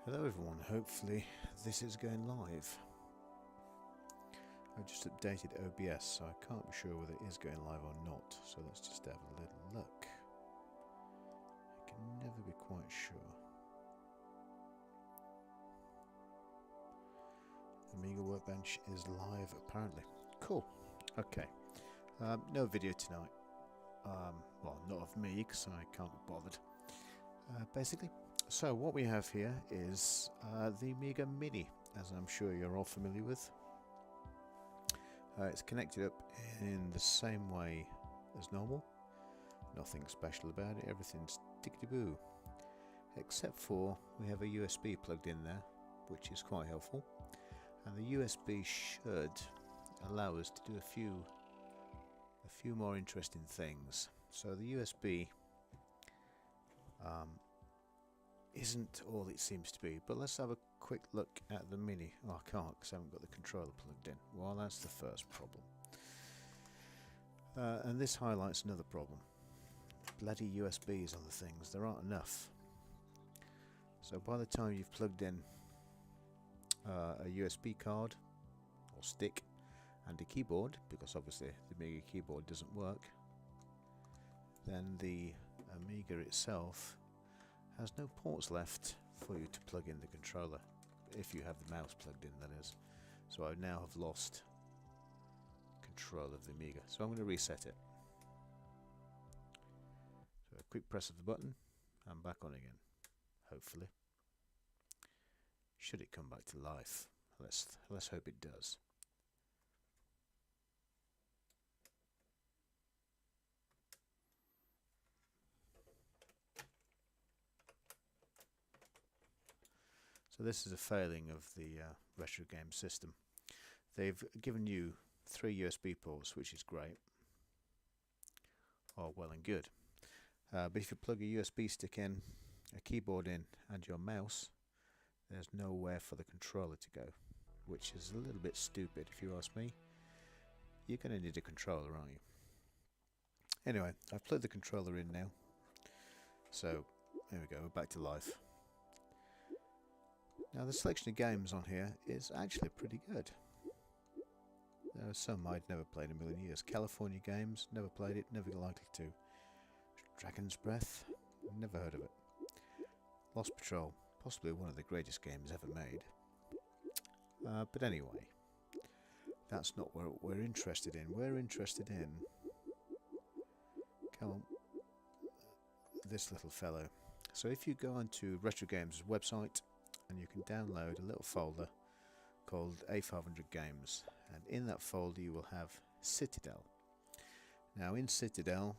Hello everyone, hopefully this is going live. I've just updated OBS, so I can't be sure whether it is going live or not, so let's just have a little look. I can never be quite sure. Amiga Workbench is live apparently. Cool, okay. No video tonight. Well, not of me because I can't be bothered. Basically. So what we have here is the Amiga Mini, as I'm sure you're all familiar with. It's connected up in the same way as normal. Nothing special about it, everything's tickety-boo. Except for we have a USB plugged in there, which is quite helpful. And the USB should allow us to do a few more interesting things. So the USB isn't all it seems to be, but let's have a quick look at the Mini. Oh, I can't because I haven't got the controller plugged in. Well, that's the first problem. And this highlights another problem. Bloody USBs on the things, there aren't enough. So by the time you've plugged in a USB card or stick and a keyboard, because obviously the Amiga keyboard doesn't work, then the Amiga itself has no ports left for you to plug in the controller, if you have the mouse plugged in, that is. So I now have lost control of the Amiga, so I'm going to reset it. So a quick press of the button, I'm back on again, hopefully. Should it come back to life? Let's hope it does. So this is a failing of the retro game system. They've given you 3 USB ports, which is great. All well and good. But if you plug a USB stick in, a keyboard in, and your mouse, there's nowhere for the controller to go, which is a little bit stupid if you ask me. You're going to need a controller, aren't you? Anyway, I've plugged the controller in now. So, there we go, we're back to life. Now the selection of games on here is actually pretty good. There are some I'd never played in a million years. California Games, never played it, never likely to. Dragon's Breath, never heard of it. Lost Patrol, possibly one of the greatest games ever made. But anyway, that's not what we're interested in. We're interested in, come on, this little fellow. So if you go onto Retro Games' website, and you can download a little folder called A500 Games, and in that folder you will have Citadel. Now in Citadel,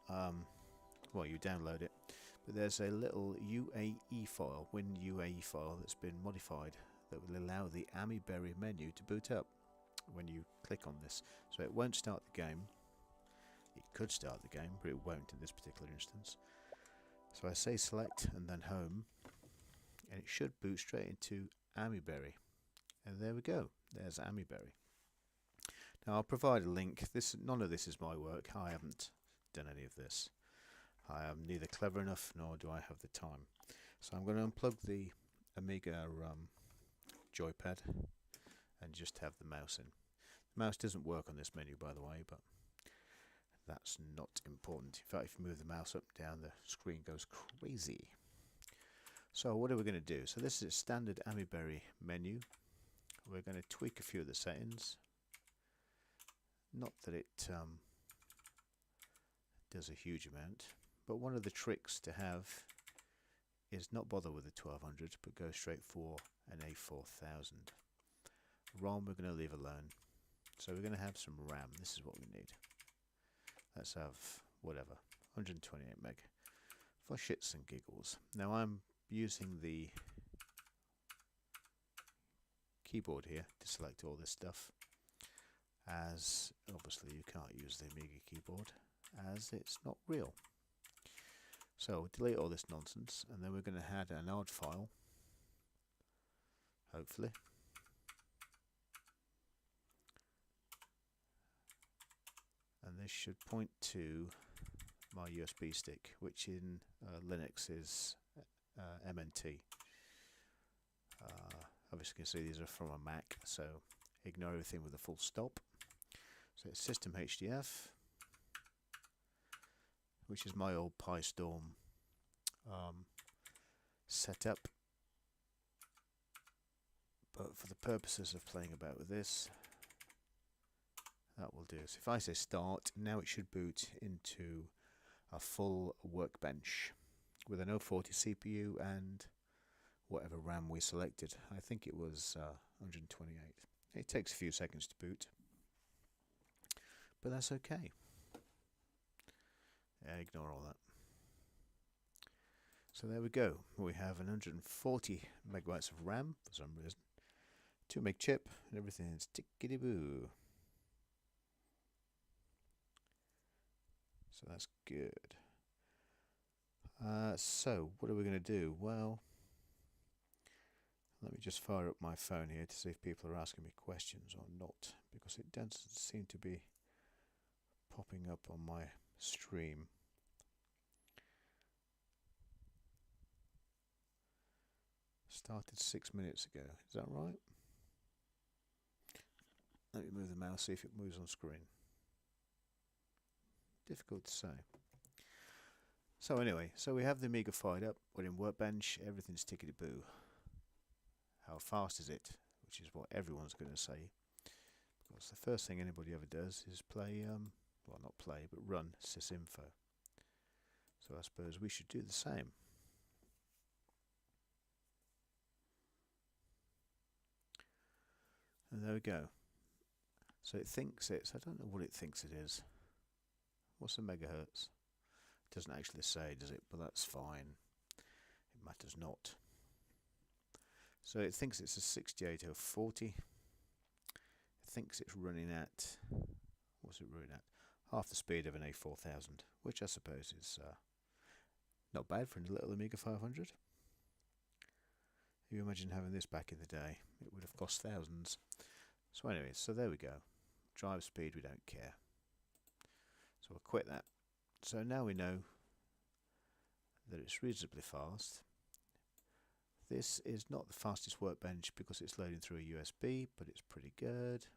well, you download it, but there's a little UAE file, WinUAE file, that's been modified that will allow the amiberry menu to boot up when you click on this. So it won't start the game. It could start the game, but it won't in this particular instance. So I say select and then home, and it should boot straight into amiberry. And there we go, there's amiberry. Now I'll provide a link. None of this is my work. I haven't done any of this. I am neither clever enough nor do I have the time. So I'm going to unplug the Amiga joypad and just have the mouse in. The mouse doesn't work on this menu, by the way, but that's not important. In fact, if you move the mouse up and down, the screen goes crazy. So what are we going to do? So this is a standard amiberry menu. We're going to tweak a few of the settings. Not that it does a huge amount, but one of the tricks to have is not bother with the 1200, but go straight for an A4000. ROM we're going to leave alone. So we're going to have some RAM. This is what we need. Let's have whatever, 128 meg for shits and giggles. Now I'm using the keyboard here to select all this stuff, as obviously you can't use the Amiga keyboard as it's not real. So delete all this nonsense, and then we're going to add an odd file, hopefully. And this should point to my USB stick, which in Linux is MNT. Obviously you can see these are from a Mac, so ignore everything with a full stop. So it's system HDF, which is my old PyStorm setup, but for the purposes of playing about with this, that will do. So if I say start, now it should boot into a full Workbench with an 040 CPU and whatever RAM we selected. I think it was 128. It takes a few seconds to boot, but that's okay. Ignore all that. So there we go. We have 140 megabytes of RAM for some reason, 2 meg chip, and everything is tickety boo. So that's good. So what are we going to do? Well, let me just fire up my phone here to see if people are asking me questions or not, because it doesn't seem to be popping up on my stream. Started 6 minutes ago. Is that right? Let me move the mouse, see if it moves on screen. Difficult to say. So anyway, so we have the Amiga fired up. We're in Workbench. Everything's tickety-boo. How fast is it? Which is what everyone's going to say. Because the first thing anybody ever does is play, well, not play, but run sysinfo. So I suppose we should do the same. And there we go. So it thinks it's, I don't know what it thinks it is. What's the megahertz? It doesn't actually say, does it? But that's fine. It matters not. So it thinks it's a 68040. It thinks it's running at, what's it running at? Half the speed of an A4000, which I suppose is not bad for a little Amiga 500. If you imagine having this back in the day, it would have cost thousands. So anyway, so there we go. Drive speed, we don't care. So we'll quit that. So now we know that it's reasonably fast. This is not the fastest Workbench because it's loading through a USB, but it's pretty good.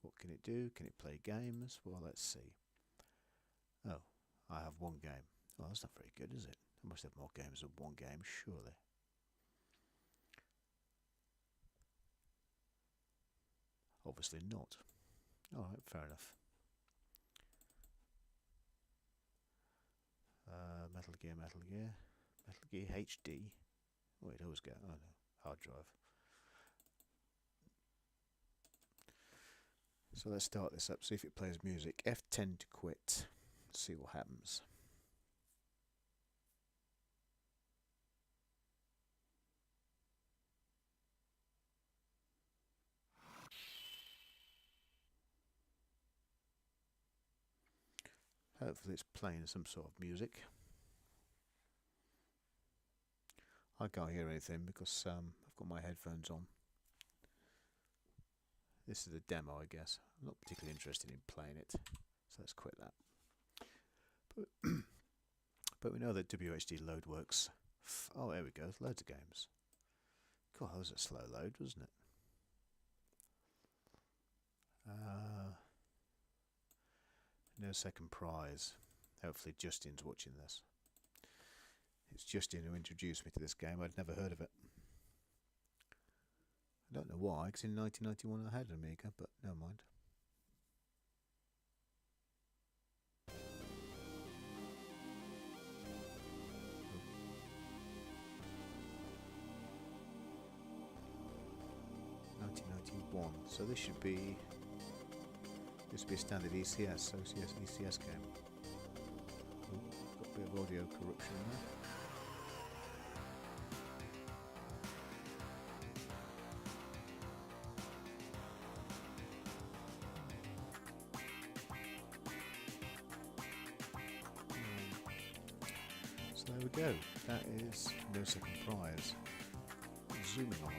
What can it do? Can it play games? Well, let's see. Oh, I have one game. Well, that's not very good, is it? I must have more games than one game, surely. Obviously not. Alright, fair enough. Metal Gear, Metal Gear. Metal Gear HD. Wait, it always go. Oh no, hard drive. So let's start this up, see if it plays music. F10 to quit. See what happens. Hopefully it's playing some sort of music. I can't hear anything because I've got my headphones on. This is a demo, I guess. I'm not particularly interested in playing it, so let's quit that. But we know that WHD load works. Oh, there we go. Loads of games. God, that was a slow load, wasn't it? No second prize. Hopefully Justin's watching this. It's Justin who introduced me to this game. I'd never heard of it. I don't know why, because in 1991 I had an Amiga, but never mind. So this should be a standard ECS, ECS game. Ooh, got a bit of audio corruption there. So there we go. That is no second prize. Zooming on.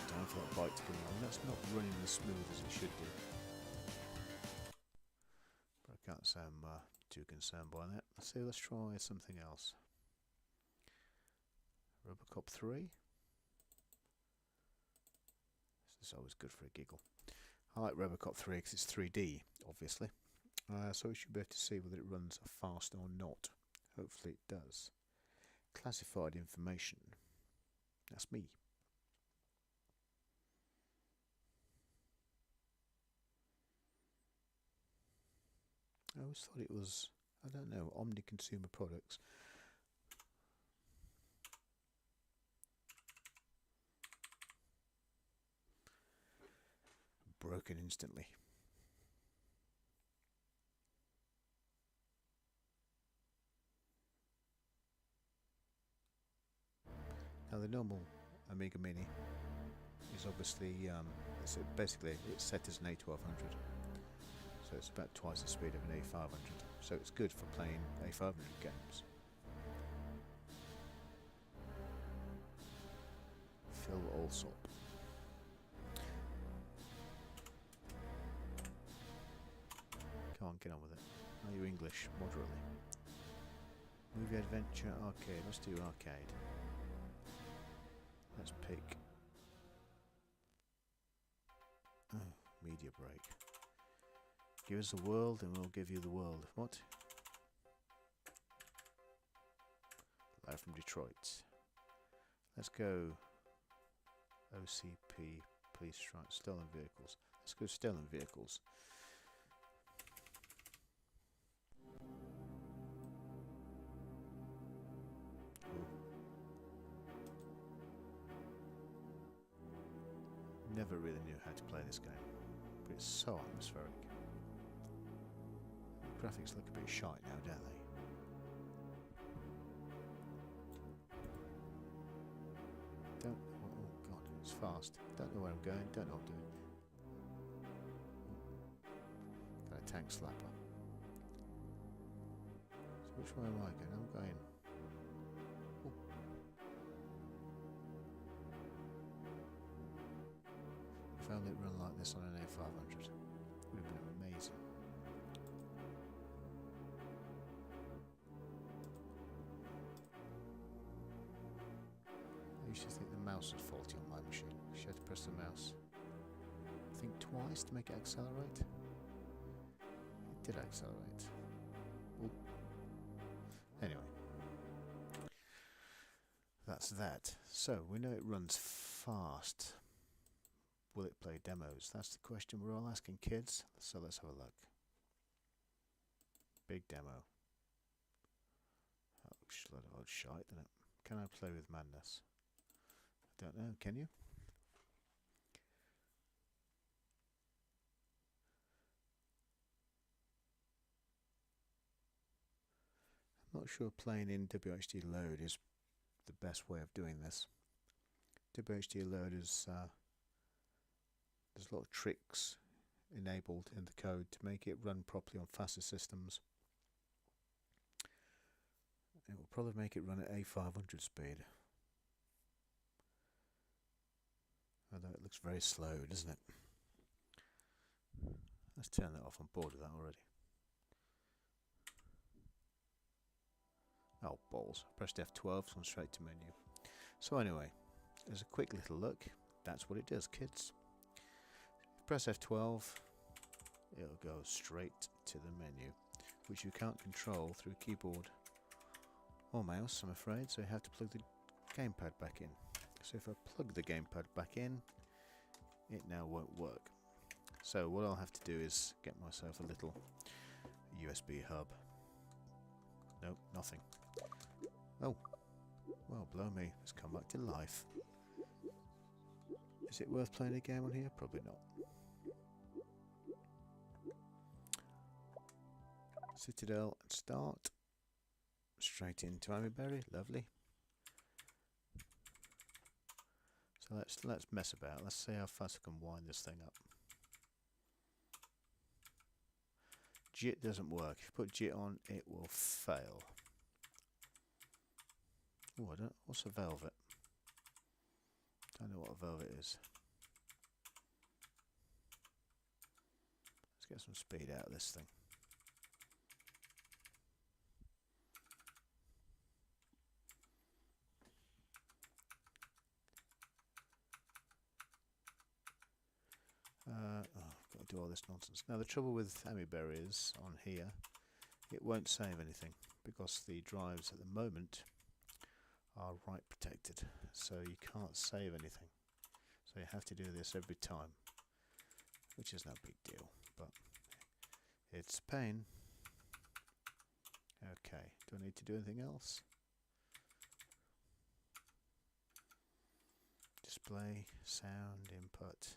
Time for that bike to come on. That's not running as smooth as it should do. concerned by that. Let's try something else. Robocop 3. This is always good for a giggle. I like Robocop 3 because it's 3D, obviously. So we should be able to see whether it runs fast or not. Hopefully it does. Classified information. That's me. I always thought it was, I don't know, Omni Consumer Products. Broken instantly. Now the normal Amiga Mini is obviously, basically it's set as an A1200. So it's about twice the speed of an A500. So it's good for playing A500 games. Phil Alsop. Come on, get on with it. Are you English? Moderately. Movie adventure arcade. Let's do arcade. Let's pick. Oh, media break. Give us the world and we'll give you the world. What? Live from Detroit. Let's go. OCP, police strike, stolen vehicles. Let's go stolen vehicles. Ooh. Never really knew how to play this game, but it's so atmospheric. The graphics look a bit shite now, don't they? Oh god, it's fast. Don't know where I'm going, don't know what I'm doing. Got a tank slapper. So which way am I going? I'm going. Oh. If only it run like this on an A500, it would have been amazing. I used to think the mouse was faulty on my machine. You had to press the mouse, I think, twice to make it accelerate. It did accelerate. Ooh. Anyway, that's that. So we know it runs fast. Will it play demos? That's the question we're all asking, kids. So let's have a look. Big demo. That looks a lot of old shite, doesn't it? Can I play with madness? I don't know, can you? I'm not sure playing in WHD load is the best way of doing this. WHD load is there's a lot of tricks enabled in the code to make it run properly on faster systems. It will probably make it run at A500 speed. Although it looks very slow, doesn't it? Let's turn that off. I'm bored of that already. Oh, balls. I pressed F12, it's gone straight to menu. So anyway, as a quick little look, that's what it does, kids. Press F12, it'll go straight to the menu, which you can't control through keyboard or mouse, I'm afraid, so you have to plug the gamepad back in. So if I plug the gamepad back in, it now won't work. So what I'll have to do is get myself a little USB hub. Nope, nothing. Oh, well, blow me, it's come back to life. Is it worth playing a game on here? Probably not. Citadel and start. Straight into Amiberry, lovely. So let's mess about. Let's see how fast I can wind this thing up. JIT doesn't work. If you put JIT on, it will fail. Oh, I don't. What's a velvet? Don't know what a velvet is. Let's get some speed out of this thing. do all this nonsense. Now the trouble with amiberry is, on here, it won't save anything because the drives at the moment are write protected, so you can't save anything. So you have to do this every time, which is no big deal, but it's a pain. Okay, do I need to do anything else? Display, sound, input,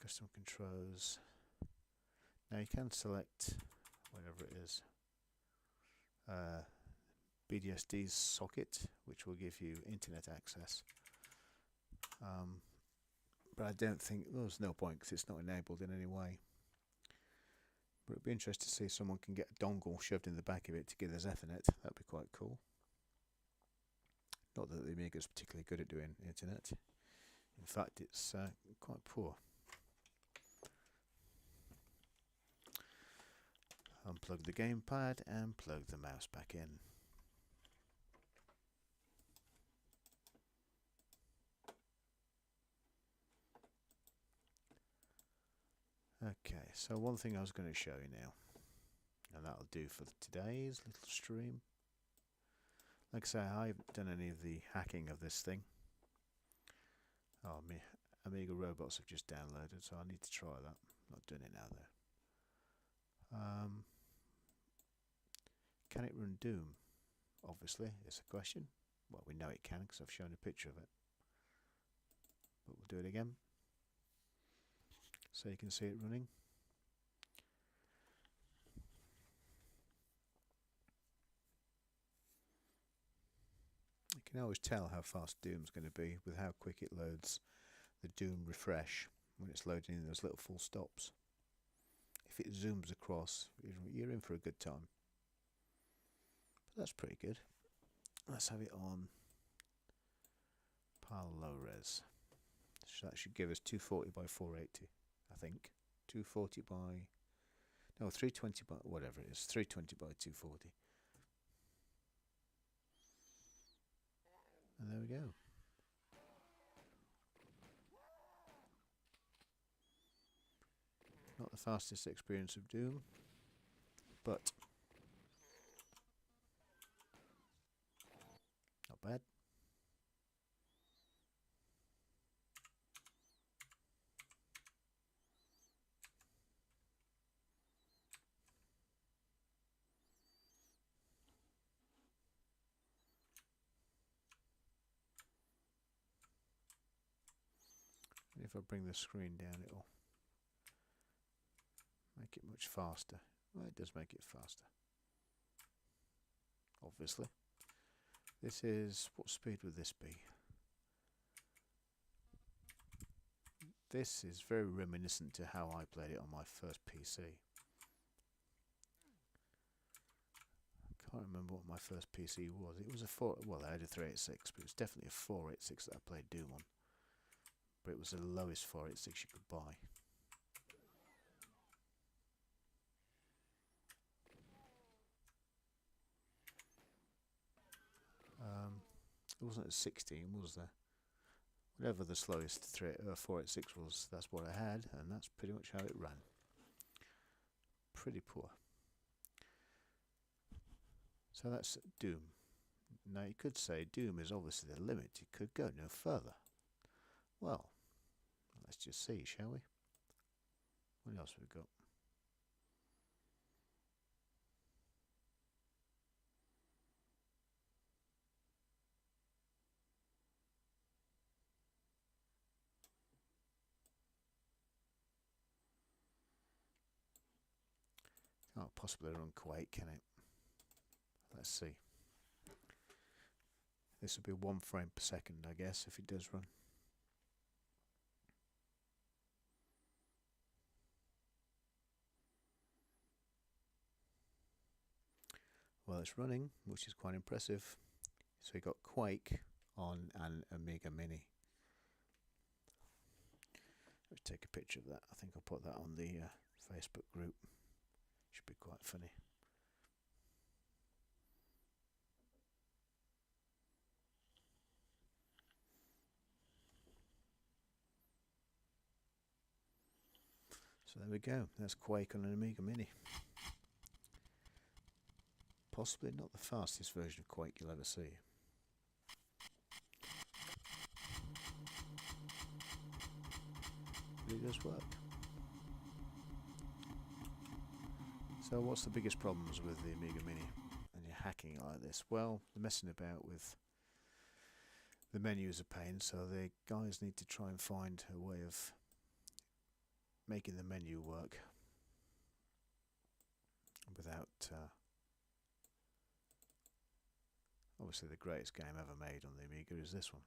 custom controls. Now you can select whatever it is. BDSD's socket, which will give you internet access. But I don't think there's no point because it's not enabled in any way. But it'd be interesting to see if someone can get a dongle shoved in the back of it to give us Ethernet. That'd be quite cool. Not that the Amiga is particularly good at doing internet. In fact, it's quite poor. Unplug the gamepad and plug the mouse back in. Okay, so one thing I was going to show you now, and that'll do for today's little stream. Like I say, I haven't done any of the hacking of this thing. Oh, me Amiga robots have just downloaded, so I need to try that. Not doing it now though. Can it run Doom? Obviously, it's a question. Well, we know it can because I've shown a picture of it. But we'll do it again, so you can see it running. You can always tell how fast Doom's going to be with how quick it loads the Doom refresh when it's loading in those little full stops. If it zooms across, you're in for a good time. But that's pretty good. Let's have it on PAL low res. So that should give us 240 by 480, I think. 240 by, no, 320 by, whatever it is, 320 by 240. And there we go. Not the fastest experience of Doom, but not bad. And if I bring the screen down, it'll make it much faster. Well, it does make it faster. Obviously. This is, what speed would this be? This is very reminiscent to how I played it on my first PC. I can't remember what my first PC was. It was a 4, well, I had a 386, but it was definitely a 486 that I played Doom on. But it was the lowest 486 you could buy. It wasn't a 16, was there? Whatever the slowest 486 was, that's what I had, and that's pretty much how it ran. Pretty poor. So that's Doom. Now you could say Doom is obviously the limit. It could go no further. Well, let's just see, shall we? What else have we got? Can't possibly run Quake, can it? Let's see. This will be 1 frame per second, I guess, if it does run. Well, it's running, which is quite impressive. So we got Quake on an Amiga Mini. Let's take a picture of that. I think I'll put that on the Facebook group. Should be quite funny. So there we go. That's Quake on an Amiga Mini. Possibly not the fastest version of Quake you'll ever see. But it does work. So what's the biggest problems with the Amiga Mini and you're hacking it like this? Well, the messing about with the menu is a pain, so the guys need to try and find a way of making the menu work without obviously the greatest game ever made on the Amiga is this one.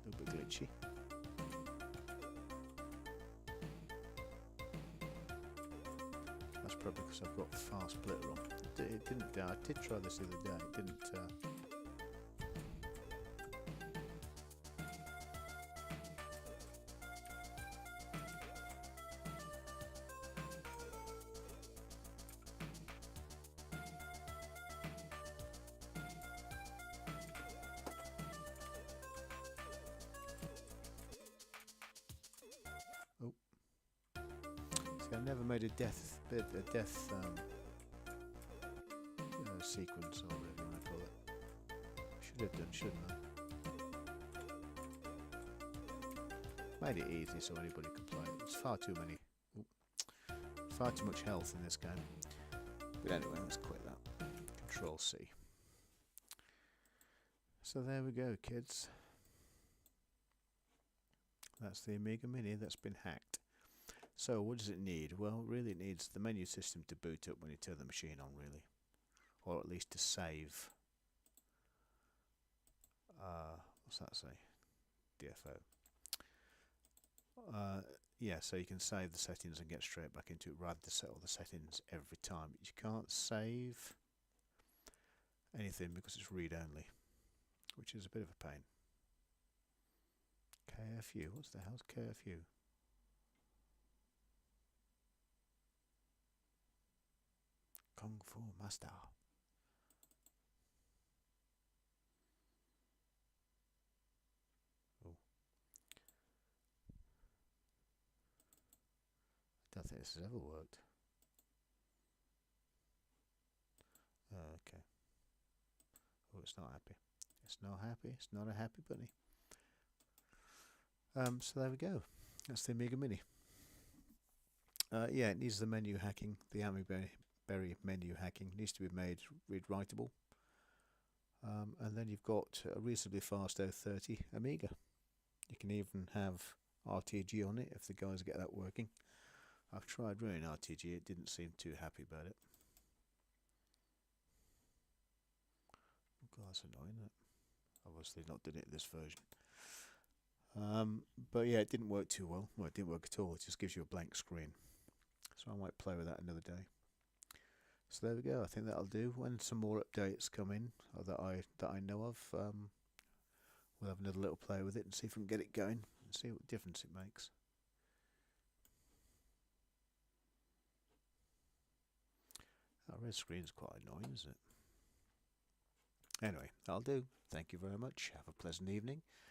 A little bit glitchy. That's probably because I've got fast splitter on. It didn't. I did try this the other day. It didn't. Oh. See, I never made a death sequence or whatever you want to call it. Should have done, shouldn't I? Made it easy so anybody could play it. It's far too much health in this game. But anyway, let's quit that. Control C. So there we go, kids. That's the Amiga Mini that's been hacked. So what does it need? Well, really it needs the menu system to boot up when you turn the machine on, really. Or at least to save. What's that say? DFO. Yeah, so you can save the settings and get straight back into it rather than set all the settings every time. You can't save anything because it's read only, which is a bit of a pain. KFU, what's the hell's KFU? Kung Fu Master. Oh. I don't think this has ever worked. Oh, okay. Oh, it's not happy. It's not happy. It's not a happy bunny. So there we go. That's the Amiga Mini. Yeah, it needs the menu hacking. The amiberry menu hacking needs to be made read-writable. And then you've got a reasonably fast 030 Amiga. You can even have RTG on it if the guys get that working. I've tried running RTG, it didn't seem too happy about it. Oh God, that's annoying, isn't it? Obviously not done it in this version. But yeah, it didn't work too well. Well, it didn't work at all. It just gives you a blank screen. So I might play with that another day. So there we go. I think that'll do. When some more updates come in that I know of, we'll have another little play with it and see if we can get it going and see what difference it makes. That red screen's quite annoying, isn't it? Anyway, that'll do. Thank you very much. Have a pleasant evening.